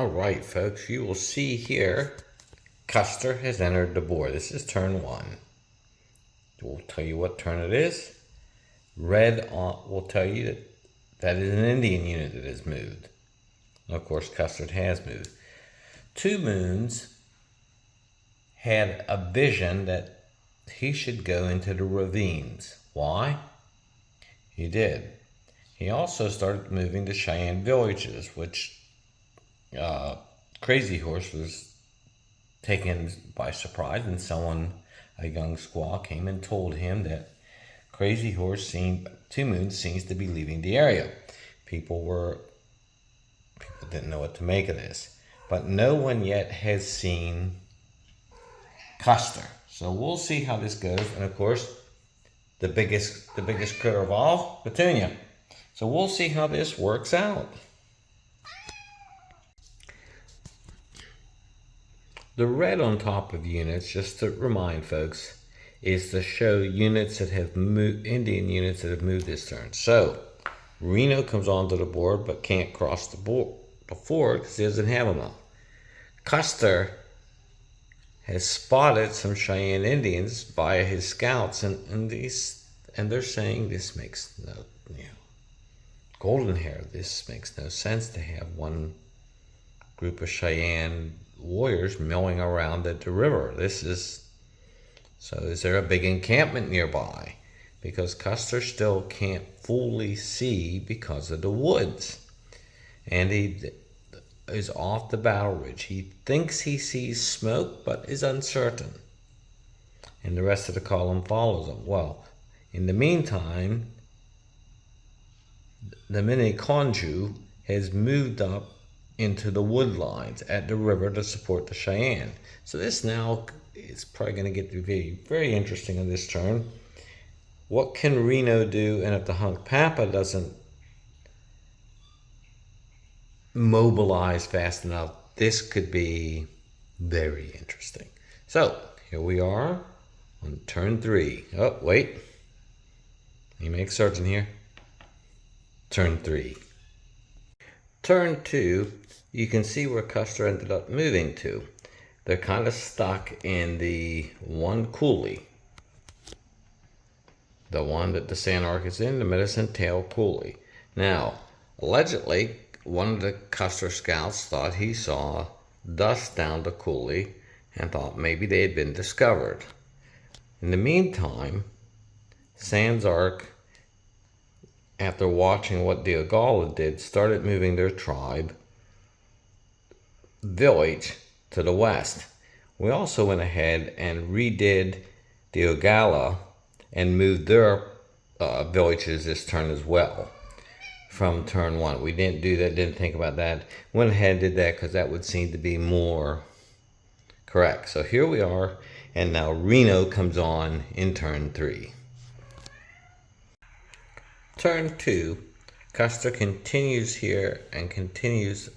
All right, folks, you will see here Custer has entered the board. This is turn 1. We'll tell you what turn it is. Red will tell you that that is an Indian unit that has moved. And of course, Custer has moved. Two Moons had a vision that he should go into the ravines. Why? He did. He also started moving to Cheyenne villages, which Crazy Horse was taken by surprise, and a young squaw, came and told him that Crazy Horse Two Moons seems to be leaving the area. People didn't know what to make of this, but no one yet has seen Custer. So we'll see how this goes, and of course, the biggest critter of all, Petunia. So we'll see how this works out. The red on top of units, just to remind folks, is to show units that have moved, Indian units that have moved this turn. So Reno comes onto the board but can't cross the ford because he doesn't have enough. Custer has spotted some Cheyenne Indians via his scouts, and they're saying this makes no, Golden Hair, this makes no sense to have one group of Cheyenne warriors milling around at the river. So is there a big encampment nearby? Because Custer still can't fully see because of the woods. And he is off the battle ridge. He thinks he sees smoke, but is uncertain. And the rest of the column follows him. Well, in the meantime, the Mini Conju has moved up into the wood lines at the river to support the Cheyenne. So this now is probably going to get to be very interesting on this turn. What can Reno do? And if the Hunk Papa doesn't mobilize fast enough, this could be very interesting. So here we are on turn 3. Oh, wait. Let me make certain here. Turn 3. Turn 2, you can see where Custer ended up moving to. They're kind of stuck in the one coulee. The one that the Sanark is in, the Medicine Tail coulee. Now, allegedly, one of the Custer scouts thought he saw dust down the coulee and thought maybe they had been discovered. In the meantime, Sanark, after watching what the Ogalla did, started moving their tribe village to the west. We also went ahead and redid the Ogalla and moved their villages this turn as well from turn 1. We didn't do that, didn't think about that. Went ahead and did that because that would seem to be more correct. So here we are, and now Reno comes on in turn 3. Turn 2, Custer continues here and continues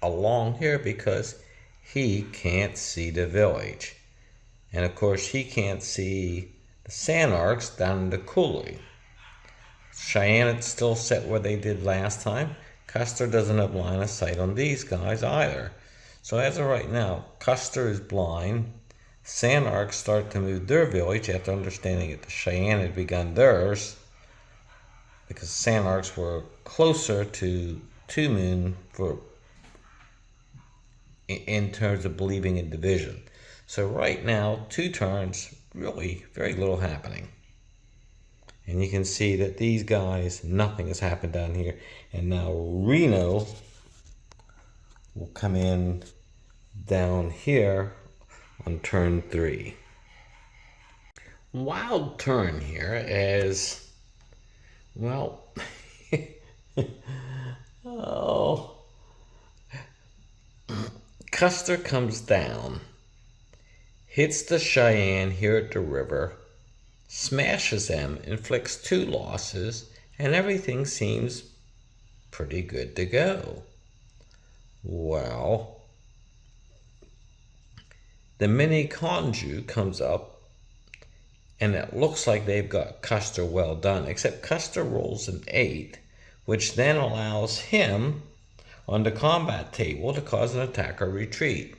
along here because he can't see the village. And of course he can't see the Sanarks down in the coulee. Cheyenne is still set where they did last time. Custer doesn't have line of sight on these guys either. So as of right now, Custer is blind. Sanarks start to move their village after understanding that the Cheyenne had begun theirs, because Sanarks were closer to Two Moon in terms of believing in division. So right now, 2 turns, really very little happening. And you can see that these guys, nothing has happened down here. And now Reno will come in down here on turn 3. Wild turn here as, well, oh, Custer comes down, hits the Cheyenne here at the river, smashes them, inflicts 2 losses, and everything seems pretty good to go. Well, the Mini Conju comes up, and it looks like they've got Custer well done, except Custer rolls an 8, which then allows him on the combat table to cause an attack or retreat.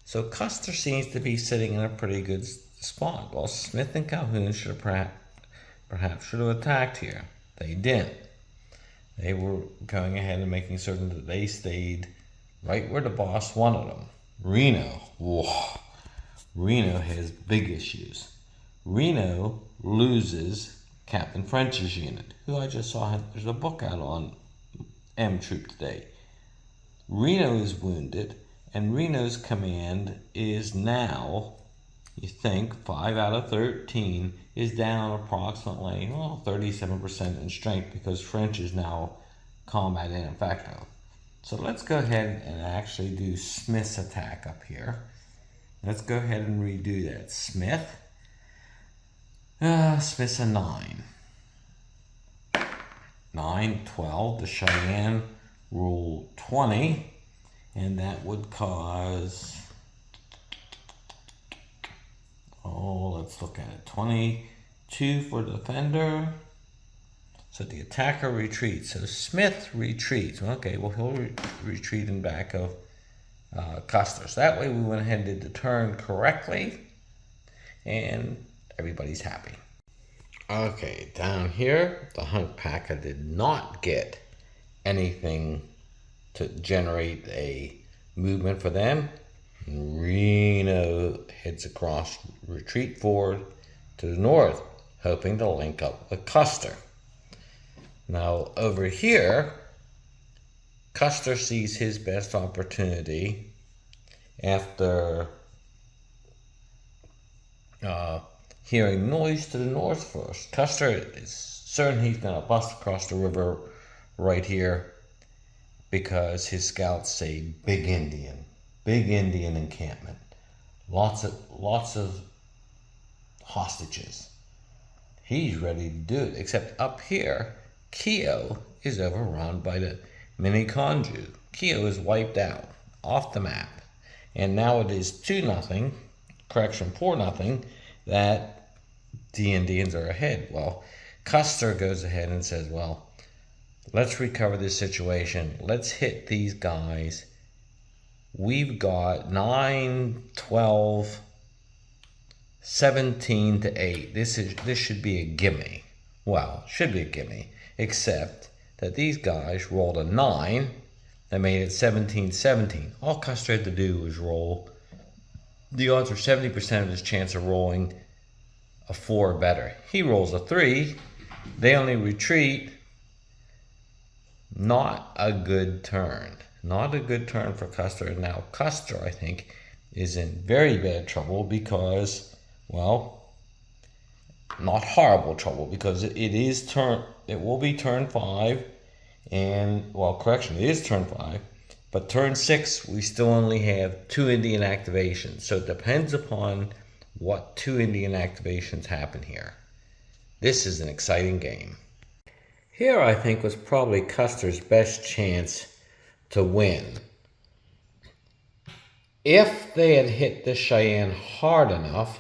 So Custer seems to be sitting in a pretty good spot. Well, Smith and Calhoun should have perhaps should have attacked here. They didn't. They were going ahead and making certain that they stayed right where the boss wanted them. Reno. Whoa. Reno has big issues. Reno loses Captain French's unit, who I just saw, there's a book out on M Troop today. Reno is wounded, and Reno's command is now, you think, 5 out of 13 is down approximately 37% in strength because French is now combat ineffective. So let's go ahead and actually do Smith's attack up here. Let's go ahead and redo that. Smith's a 9. 9, 12, the Cheyenne rule 20, and that would cause, let's look at it, 22 for the defender. So the attacker retreats. So Smith retreats. Okay, well, he'll retreat in back of Custer. So that way we went ahead and did the turn correctly, and everybody's happy. Okay, down here, the Hunk Packer did not get anything to generate a movement for them. Reno heads across, retreat forward to the north, hoping to link up with Custer. Now over here, Custer sees his best opportunity after hearing noise to the north first. Custer is certain he's going to bust across the river right here because his scouts say big Indian encampment, lots of hostages. He's ready to do it, except up here Keogh is overrun by the mini Konju. Keogh is wiped out off the map, and now it is 4-0 that the Indians are ahead. Well, Custer goes ahead and says, well, let's recover this situation. Let's hit these guys. We've got 9, 12, 17 to 8. This should be a gimme. Well, should be a gimme, except that these guys rolled a 9 that made it 17-17. All Custer had to do was roll. The odds are 70% of his chance of rolling a 4 or better. He rolls a 3. They only retreat. Not a good turn. Not a good turn for Custer. And now Custer, I think, is in very bad trouble because, well, not horrible trouble, because it will be turn 5, and, well, correction, it is turn 5, but turn 6 we still only have 2 Indian activations, so it depends upon what 2 Indian activations happen here. This is an exciting game. Here I think was probably Custer's best chance to win. If they had hit the Cheyenne hard enough,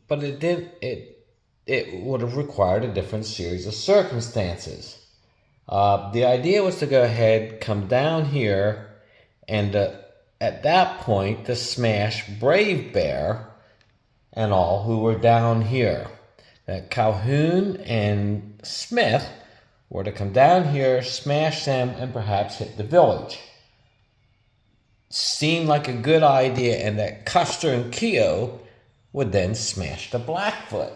but it didn't. It would have required a different series of circumstances. The idea was to go ahead, come down here, and at that point to smash Brave Bear and all who were down here. That Calhoun and Smith were to come down here, smash them, and perhaps hit the village. Seemed like a good idea, and that Custer and Keogh would then smash the Blackfoot.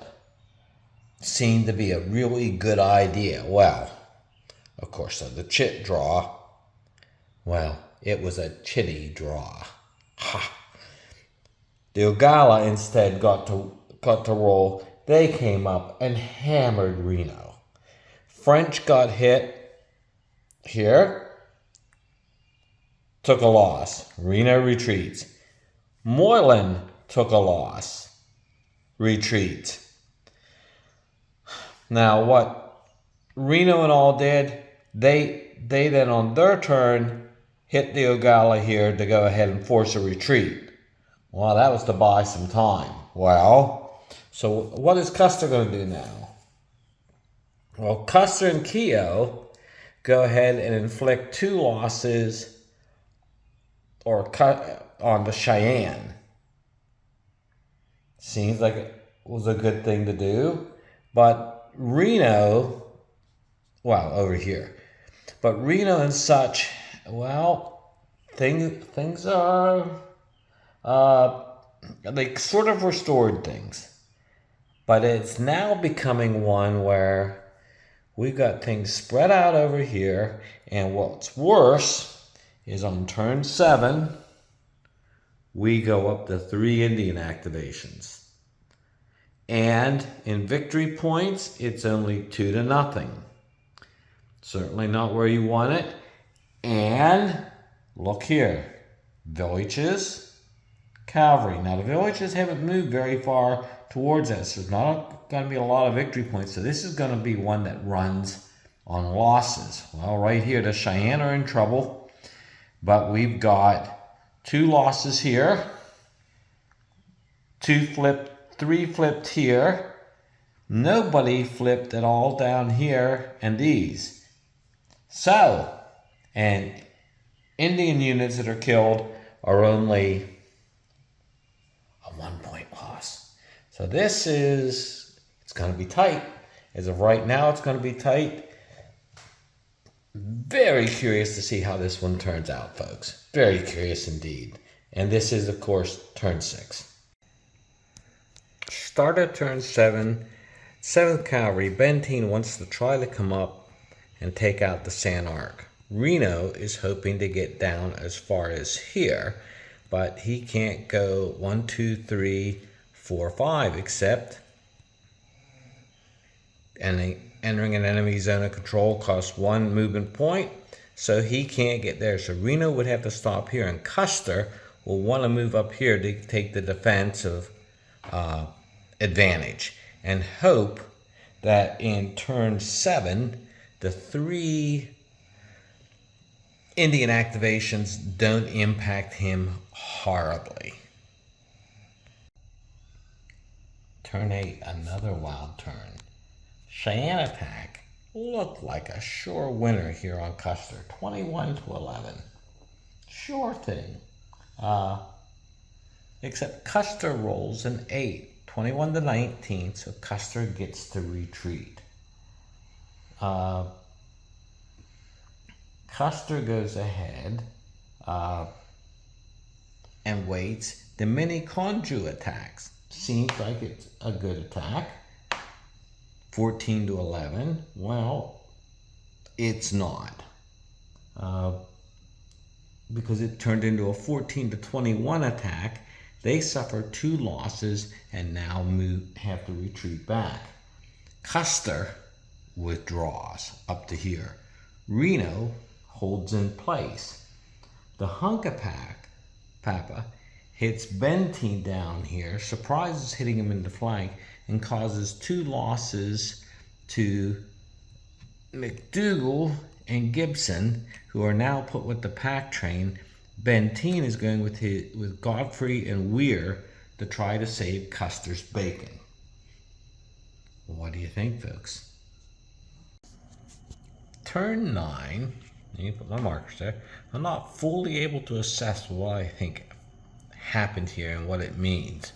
Seemed to be a really good idea. Well, of course, so the chit draw, well, it was a chitty draw. Ha! The Ogala instead got to roll. They came up and hammered Reno. French got hit here, took a loss. Reno retreats. Moylan took a loss, retreat. Now what Reno and all did, they then on their turn hit the Ogala here to go ahead and force a retreat. Well, that was to buy some time. Well, so what is Custer going to do now? Well, Custer and Keogh go ahead and inflict 2 losses or cut on the Cheyenne. Seems like it was a good thing to do, but Reno, well, over here, but Reno and such, well, things are, they sort of restored things, but it's now becoming one where we've got things spread out over here, and what's worse is on turn 7, we go up to 3 Indian activations. And in victory points, it's only 2-0. Certainly not where you want it. And look here, villages, cavalry. Now the villages haven't moved very far towards us. There's not going to be a lot of victory points. So this is going to be one that runs on losses. Well, right here, the Cheyenne are in trouble. But we've got 2 losses here. 2 flipped. 3 flipped here. Nobody flipped at all down here and these. So, and Indian units that are killed are only a 1-point loss. So this is, it's going to be tight. As of right now, it's going to be tight. Very curious to see how this one turns out, folks. Very curious indeed. And this is, of course, turn 6. Start at turn 7, 7th Cavalry. Benteen wants to try to come up and take out the San Arc. Reno is hoping to get down as far as here, but he can't go 1, 2, 3, 4, 5, except entering an enemy zone of control costs 1 movement point, so he can't get there. So Reno would have to stop here, and Custer will want to move up here to take the defensive advantage and hope that in turn 7 the 3 Indian activations don't impact him horribly. Turn 8, another wild turn. Cheyenne attack looked like a sure winner here on Custer, 21-11. Sure thing. Except Custer rolls an 8. 21-19, so Custer gets to retreat. Custer goes ahead and waits. The mini Conju attacks. Seems like it's a good attack. 14-11. Well, it's not. Because it turned into a 14-21 attack. They suffer 2 losses and now have to retreat back. Custer withdraws up to here. Reno holds in place. The Papa hits Benteen down here, surprises hitting him in the flank, and causes 2 losses to McDougal and Gibson, who are now put with the pack train. Benteen is going with Godfrey and Weir to try to save Custer's bacon. What do you think, folks? Turn 9, let me put my markers there. I'm not fully able to assess what I think happened here and what it means.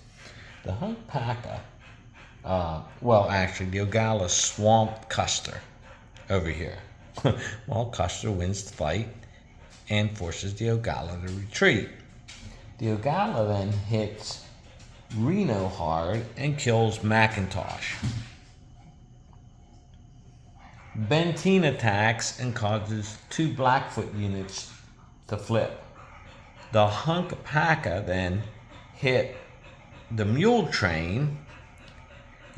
The Hunkpaka, well, actually, the Ogala swamped Custer over here. Well, Custer wins the fight and forces the Ogala to retreat. The Ogala then hits Reno hard and kills McIntosh. Benteen attacks and causes 2 Blackfoot units to flip. The Hunkpaka then hit the mule train,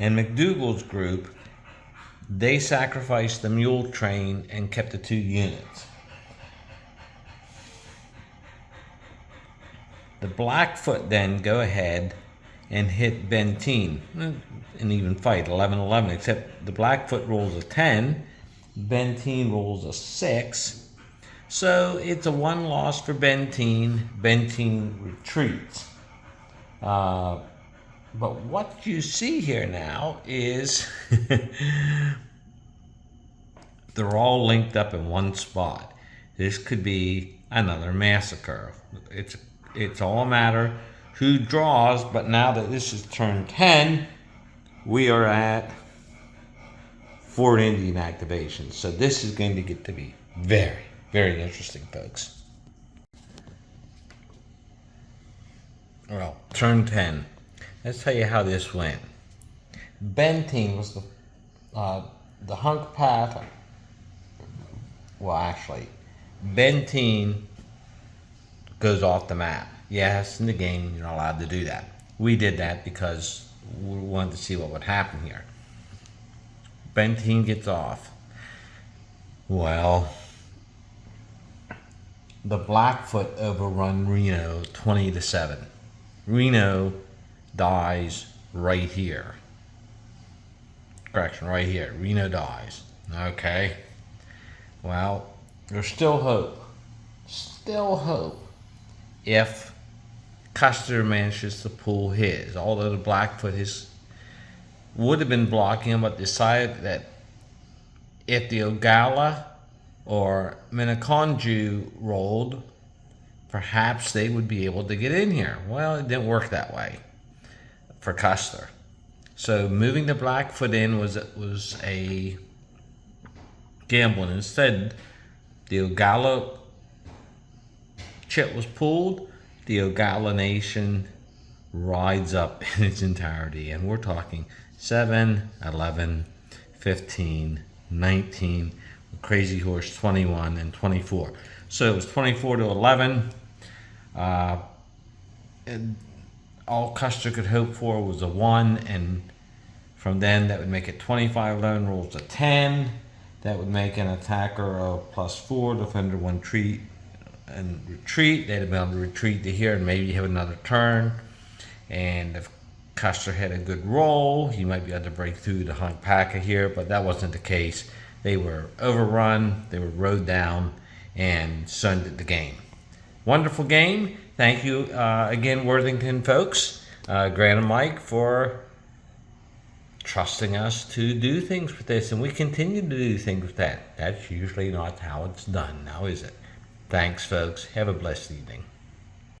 and McDougal's group, they sacrificed the mule train and kept the 2 units. The Blackfoot then go ahead and hit Benteen. An even fight, 11-11, except the Blackfoot rolls a 10, Benteen rolls a 6. So it's a 1 loss for Benteen. Benteen retreats. But what you see here now is they're all linked up in one spot. This could be another massacre. It's all a matter who draws, but now that this is turn 10, we are at Fort Indian activation. So this is going to get to be very, very interesting, folks. Well, turn 10. Let's tell you how this went. Benteen was the hunk path. Well, actually, Benteen goes off the map. Yes, in the game, you're not allowed to do that. We did that because we wanted to see what would happen here. Benteen gets off. Well, the Blackfoot overrun Reno 20-7. Reno dies right here. Correction, right here. Reno dies. Okay. Well, there's still hope. Still hope. If Custer manages to pull his. Although the Blackfoot would have been blocking him, but decided that if the Ogalla or Minneconjou rolled, perhaps they would be able to get in here. Well, it didn't work that way for Custer. So moving the Blackfoot in was a gamble. And instead, the Ogalla chip was pulled. The Ogalla Nation rides up in its entirety. And we're talking 7, 11, 15, 19, Crazy Horse 21, and 24. So it was 24-11. And all Custer could hope for was a 1, and from then that would make it 25-11, rolls a 10. That would make an attacker a +4, defender 1 retreat and retreat. They'd have been able to retreat to here and maybe have another turn. And if Custer had a good roll, he might be able to break through the Hunkpaka here, but that wasn't the case. They were overrun, they were rode down, and sundered the game. Wonderful game. Thank you again, Worthington folks, Grant and Mike, for trusting us to do things with this, and we continue to do things with that. That's usually not how it's done now, is it? Thanks, folks. Have a blessed evening.